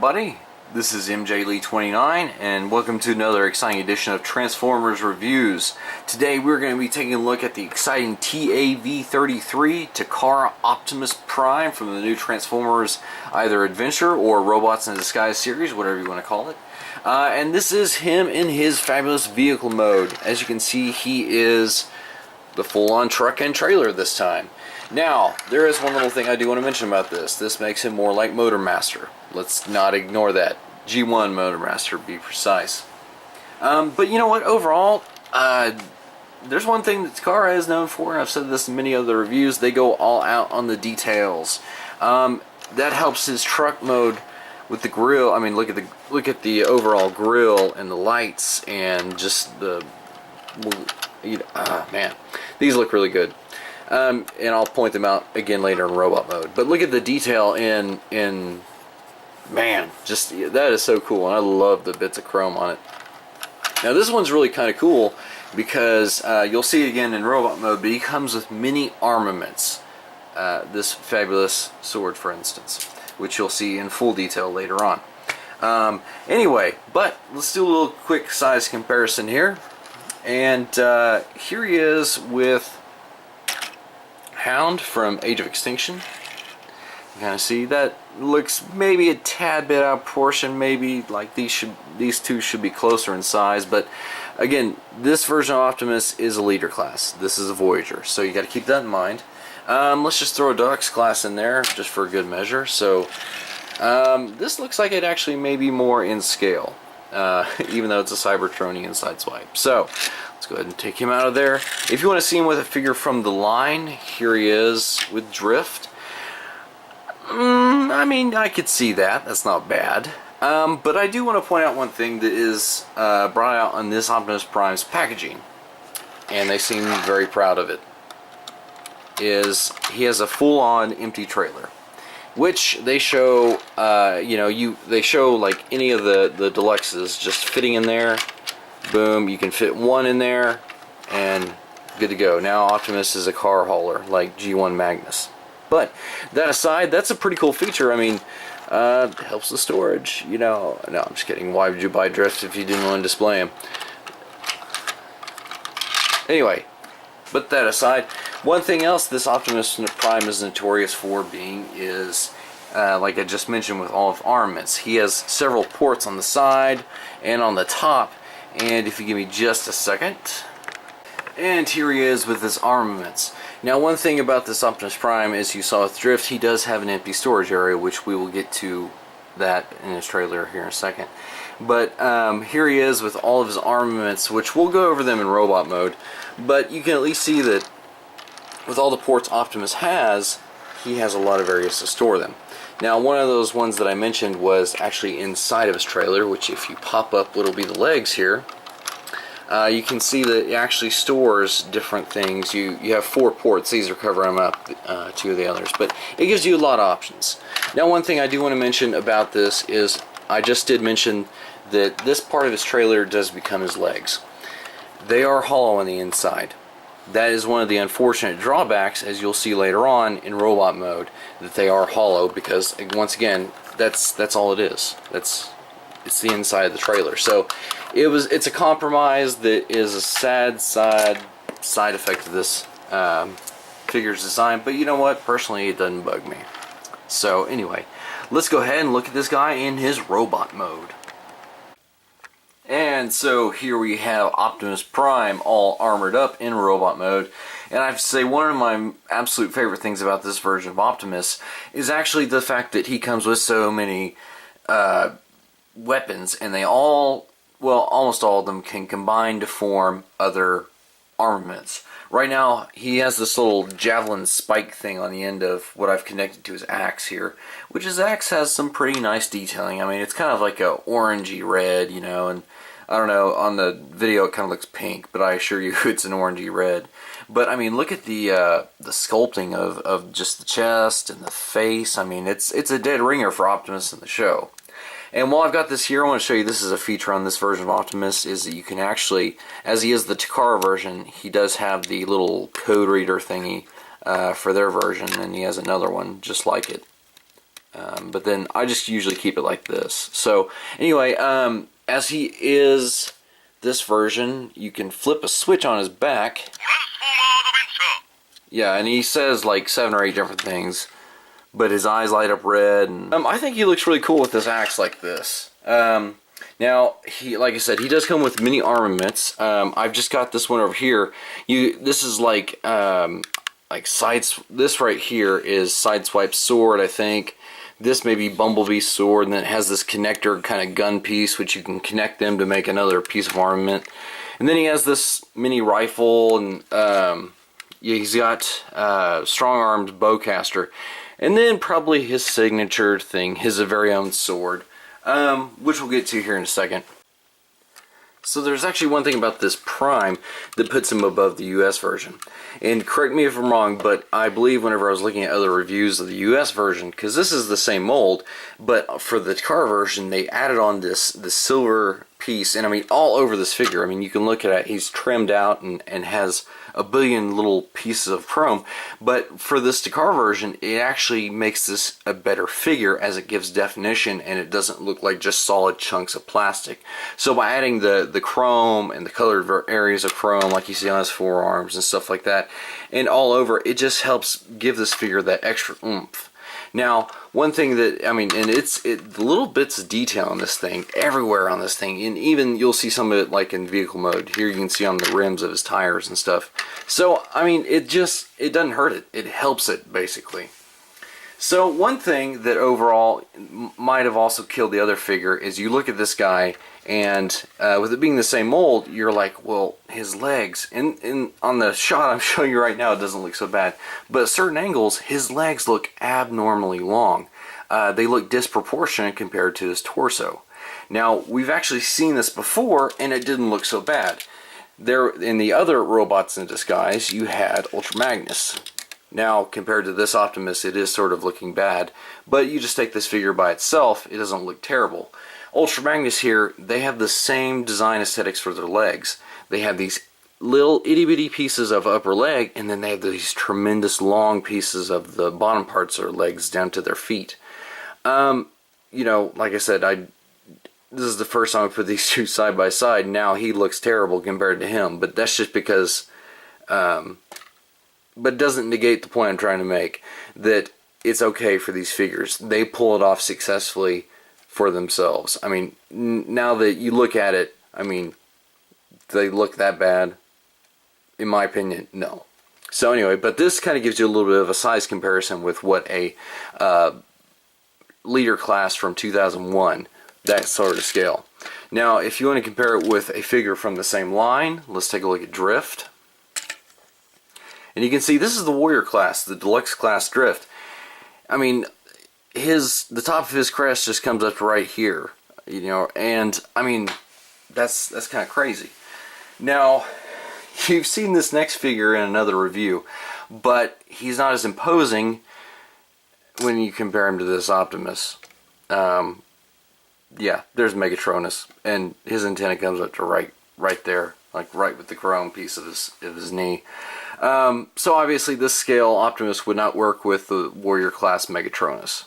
everybody, this is MJ Lee29 and welcome to another exciting edition of Transformers Reviews. Today we're going to be taking a look at the exciting TAV-33 Takara Optimus Prime from the new Transformers either Adventure or Robots in Disguise series, whatever you want to call it. And this is him in his fabulous vehicle mode. As you can see, he is the full-on truck and trailer this time. Now, there is one little thing I do want to mention about this. This makes him more like Motor Master. Let's not ignore that. G1 Motor Master, to be precise. But you know what? Overall, there's one thing that Takara is known for, and I've said this in many other reviews. They go all out on the details. That helps his truck mode with the grill. I mean, look at the overall grill and the lights and just the man, these look really good. And I'll point them out again later in robot mode. But look at the detail in man, just that is so cool, and I love the bits of chrome on it. Now this one's really kind of cool because you'll see it again in robot mode, but he comes with mini armaments. This fabulous sword, for instance, which you'll see in full detail later on. Anyway, but let's do a little quick size comparison here. And here he is with Hound from Age of Extinction. You kind of see that looks maybe a tad bit out of proportion. Maybe like these two should be closer in size. But again, this version of Optimus is a leader class. This is a Voyager, so you got to keep that in mind. Let's just throw a Deluxe class in there just for good measure. So this looks like it actually may be more in scale, even though it's a Cybertronian sideswipe. So let's go ahead and take him out of there. If you want to see him with a figure from the line, here he is with Drift. I mean, I could see that. That's not bad. But I do want to point out one thing that is brought out on this Optimus Prime's packaging, and they seem very proud of it, is he has a full-on empty trailer, which they show, they show like any of the deluxes just fitting in there. Boom, you can fit one in there and good to go. Now Optimus is a car hauler like G1 Magnus. But that aside, that's a pretty cool feature. I mean, helps the storage, you know. No, I'm just kidding. Why would you buy Drift if you didn't want to display him? Anyway, but that aside, one thing else this Optimus Prime is notorious for being is, like I just mentioned with all of Armaments, he has several ports on the side and on the top. And if you give me just a second, and here he is with his Armaments. Now, one thing about this Optimus Prime is you saw with Drift, he does have an empty storage area, which we will get to that in his trailer here in a second. But here he is with all of his Armaments, which we'll go over them in robot mode. But you can at least see that with all the ports Optimus has, he has a lot of areas to store them. Now, one of those ones that I mentioned was actually inside of his trailer, which if you pop up what'll be the legs here, you can see that it actually stores different things. You have 4 ports. These are covering up 2 of the others, but it gives you a lot of options. Now, one thing I do want to mention about this is I just did mention that this part of his trailer does become his legs. They are hollow on the inside. That is one of the unfortunate drawbacks, as you'll see later on in robot mode, that they are hollow, because once again, that's all it is. It's the inside of the trailer. So it's a compromise that is a sad side effect of this figure's design, but you know what? Personally, it doesn't bug me. So anyway, let's go ahead and look at this guy in his robot mode. And so here we have Optimus Prime all armored up in robot mode. And I have to say, one of my absolute favorite things about this version of Optimus is actually the fact that he comes with so many weapons, and they all, well, almost all of them can combine to form other armaments. Right now, he has this little javelin spike thing on the end of what I've connected to his axe here, which his axe has some pretty nice detailing. I mean, it's kind of like a orangey red, you know, and I don't know, on the video it kind of looks pink, but I assure you it's an orangey red. But I mean, look at the sculpting of just the chest and the face. I mean, it's a dead ringer for Optimus in the show. And while I've got this here, I want to show you, this is a feature on this version of Optimus, is that you can actually, as he is the Takara version, he does have the little code reader thingy for their version, and he has another one just like it. But then I just usually keep it like this. So anyway, as he is this version, you can flip a switch on his back. Yeah, and he says like 7 or 8 different things, but his eyes light up red. And, I think he looks really cool with this axe like this. Now, like I said, he does come with mini armaments. I've just got this one over here. This is like sides. This right here is Sideswipe sword, I think. This may be Bumblebee's sword, and then it has this connector kind of gun piece, which you can connect them to make another piece of armament. And then he has this mini rifle, and yeah, he's got strong-armed bowcaster. And then probably his signature thing, his very own sword, which we'll get to here in a second. So there's actually one thing about this Prime that puts him above the US version. And correct me if I'm wrong, but I believe whenever I was looking at other reviews of the US version, because this is the same mold, but for the Takara version, they added on this silver piece, and I mean all over this figure. I mean, you can look at it, he's trimmed out and has a billion little pieces of chrome. But for this Takara version, it actually makes this a better figure as it gives definition, and it doesn't look like just solid chunks of plastic. So by adding the chrome and the colored areas of chrome like you see on his forearms and stuff like that, and all over, it just helps give this figure that extra oomph. Now, one thing that, I mean, and the little bits of detail on this thing, everywhere on this thing, and even you'll see some of it like in vehicle mode. Here you can see on the rims of his tires and stuff. So, I mean, it doesn't hurt it. It helps it, basically. So, one thing that overall might have also killed the other figure is you look at this guy, and with it being the same mold, you're like, well, his legs, and on the shot I'm showing you right now, it doesn't look so bad, but at certain angles, his legs look abnormally long. They look disproportionate compared to his torso. Now, we've actually seen this before, and it didn't look so bad. There, in the other Robots in Disguise, you had Ultra Magnus. Now, compared to this Optimus, it is sort of looking bad, but you just take this figure by itself, it doesn't look terrible. Ultra Magnus here, they have the same design aesthetics for their legs. They have these little itty-bitty pieces of upper leg, and then they have these tremendous long pieces of the bottom parts of their legs down to their feet. You know, like I said, this is the first time I put these two side by side. Now he looks terrible compared to him, but that's just because... but it doesn't negate the point I'm trying to make, that it's okay for these figures. They pull it off successfully for themselves. I mean, now that you look at it, I mean, do they look that bad? In my opinion, no. So anyway, but this kind of gives you a little bit of a size comparison with what a leader class from 2001, that sort of scale. Now, if you want to compare it with a figure from the same line, let's take a look at Drift. And you can see this is the Warrior class, the Deluxe class Drift. I mean, the top of his crest just comes up to right here, you know, and I mean, that's kind of crazy. Now, you've seen this next figure in another review, but he's not as imposing when you compare him to this Optimus. Yeah, there's Megatronus, and his antenna comes up to right there, like right with the chrome piece of his knee. So obviously this scale Optimus would not work with the Warrior class Megatronus.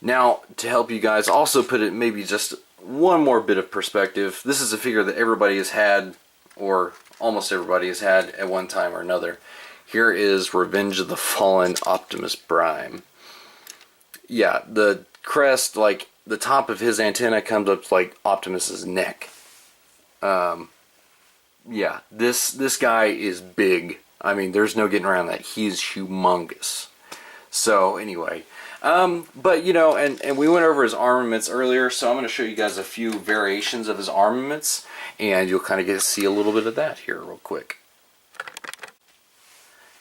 Now, to help you guys also put it maybe just one more bit of perspective, this is a figure that everybody has had, or almost everybody has had at one time or another. Here is Revenge of the Fallen Optimus Prime. Yeah, the crest, like the top of his antenna comes up to like Optimus's neck. Yeah, this guy is big. I mean, there's no getting around that. He's humongous. So anyway, but you know, and we went over his armaments earlier, so I'm going to show you guys a few variations of his armaments, and you'll kind of get to see a little bit of that here real quick.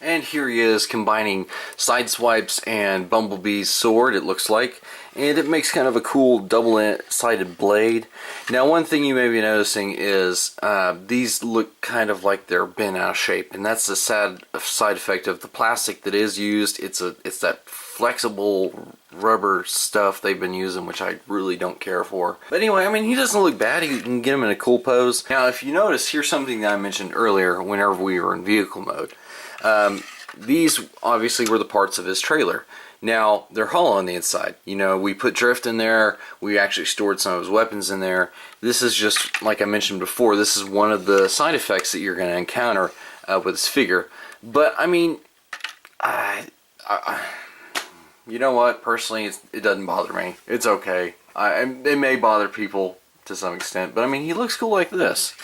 And here he is combining Sideswipe's and Bumblebee's sword, it looks like. And it makes kind of a cool double-sided blade. Now, one thing you may be noticing is these look kind of like they're bent out of shape. And that's a sad side effect of the plastic that is used. It's that flexible rubber stuff they've been using, which I really don't care for. But anyway, I mean, he doesn't look bad. You can get him in a cool pose. Now, if you notice, here's something that I mentioned earlier whenever we were in vehicle mode. These obviously were the parts of his trailer. Now, they're hollow on the inside. You know, we put drift in there. We actually stored some of his weapons in there. This is just, like I mentioned before, this is one of the side effects that you're going to encounter with this figure. But, I mean, you know what? Personally, it doesn't bother me. It's okay. It may bother people to some extent, but, I mean, he looks cool like this.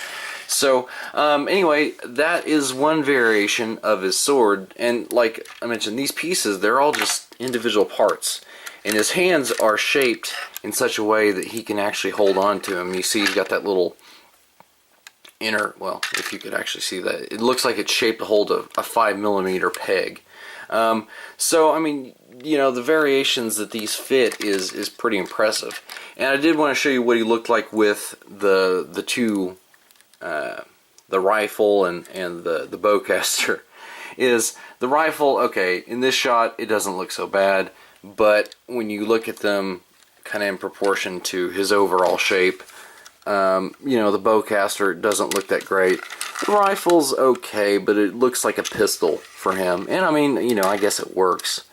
So, anyway, that is one variation of his sword, and like I mentioned, these pieces, they're all just individual parts, and his hands are shaped in such a way that he can actually hold on to them. You see he's got that little inner, well, if you could actually see that, it looks like it's shaped to hold a 5mm peg. So, I mean, you know, the variations that these fit is pretty impressive. And I did want to show you what he looked like with the two, the rifle and the bowcaster. Is the rifle, okay, in this shot it doesn't look so bad, but when you look at them kind of in proportion to his overall shape, you know, the bowcaster doesn't look that great. The rifle's okay, but it looks like a pistol for him, and I mean, you know, I guess it works.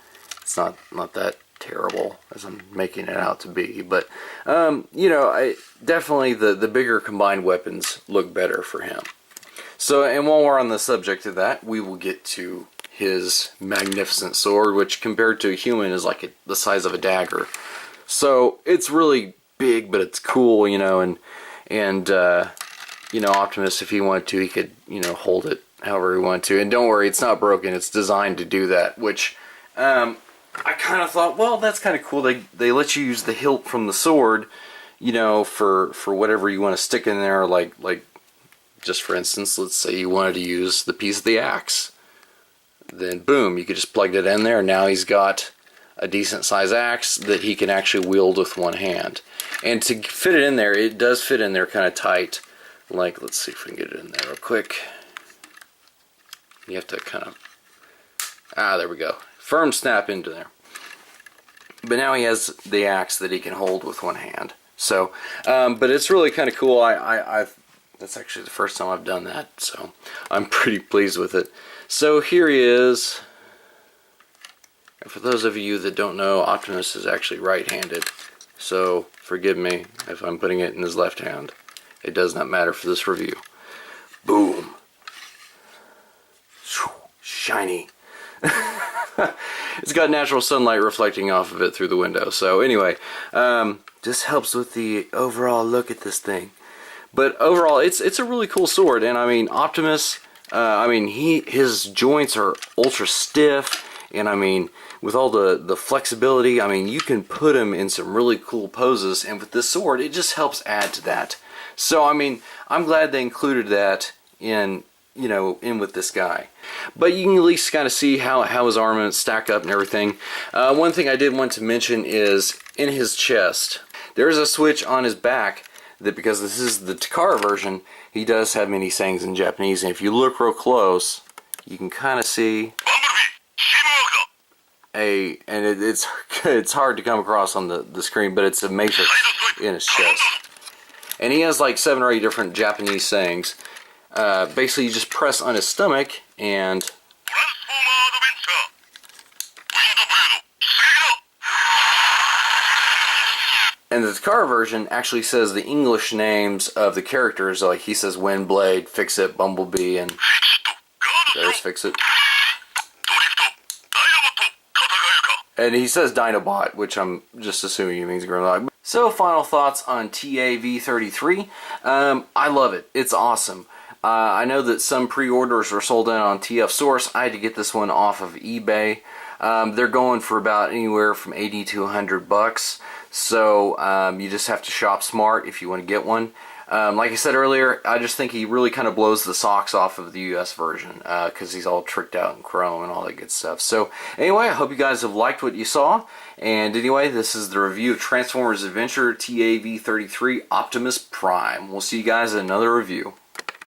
It's not that terrible as I'm making it out to be, but you know, definitely the bigger combined weapons look better for him. So, and while we're on the subject of that, we will get to his magnificent sword, which compared to a human is like the size of a dagger. So it's really big, but it's cool, you know, and you know, Optimus, if he wanted to, he could, you know, hold it however he wanted to. And don't worry, it's not broken. It's designed to do that, which I kind of thought, well, that's kind of cool. They let you use the hilt from the sword, you know, for whatever you want to stick in there, like just for instance, let's say you wanted to use the piece of the axe. Then boom, you could just plug it in there, and now he's got a decent size axe that he can actually wield with one hand. And to fit it in there, it does fit in there kind of tight. Like, let's see if we can get it in there real quick. You have to kind of, there we go. Firm snap into there. But now he has the axe that he can hold with one hand. So, but it's really kind of cool. That's actually the first time I've done that, so I'm pretty pleased with it. So here he is. And for those of you that don't know, Optimus is actually right-handed. So forgive me if I'm putting it in his left hand. It does not matter for this review. Boom. Shiny. It's got natural sunlight reflecting off of it through the window. So anyway, just helps with the overall look at this thing. But overall, it's a really cool sword, and I mean, Optimus, I mean, his joints are ultra stiff, and I mean, with all the flexibility, I mean, you can put him in some really cool poses, and with this sword, it just helps add to that. So I mean, I'm glad they included that in, you know, in with this guy. But you can at least kind of see how his armaments stack up and everything. One thing I did want to mention is in his chest, there's a switch on his back that, because this is the Takara version, he does have many sayings in Japanese, and if you look real close, you can kind of see it's hard to come across on the screen, but it's a matrix in his chest. And he has like 7 or 8 different Japanese sayings. Basically, you just press on his stomach, and the Takara version actually says the English names of the characters. Like he says Windblade, Fix-It, Bumblebee, and there's Fix-It. And he says Dinobot, which I'm just assuming he means Grimlock. So, final thoughts on TAV 33. I love it. It's awesome. I know that some pre-orders were sold out on TF Source. I had to get this one off of eBay. They're going for about anywhere from $80 to $100. So you just have to shop smart if you want to get one. Like I said earlier, I just think he really kind of blows the socks off of the US version because he's all tricked out in chrome and all that good stuff. So anyway, I hope you guys have liked what you saw. And anyway, this is the review of Transformers Adventure TAV 33 Optimus Prime. We'll see you guys in another review.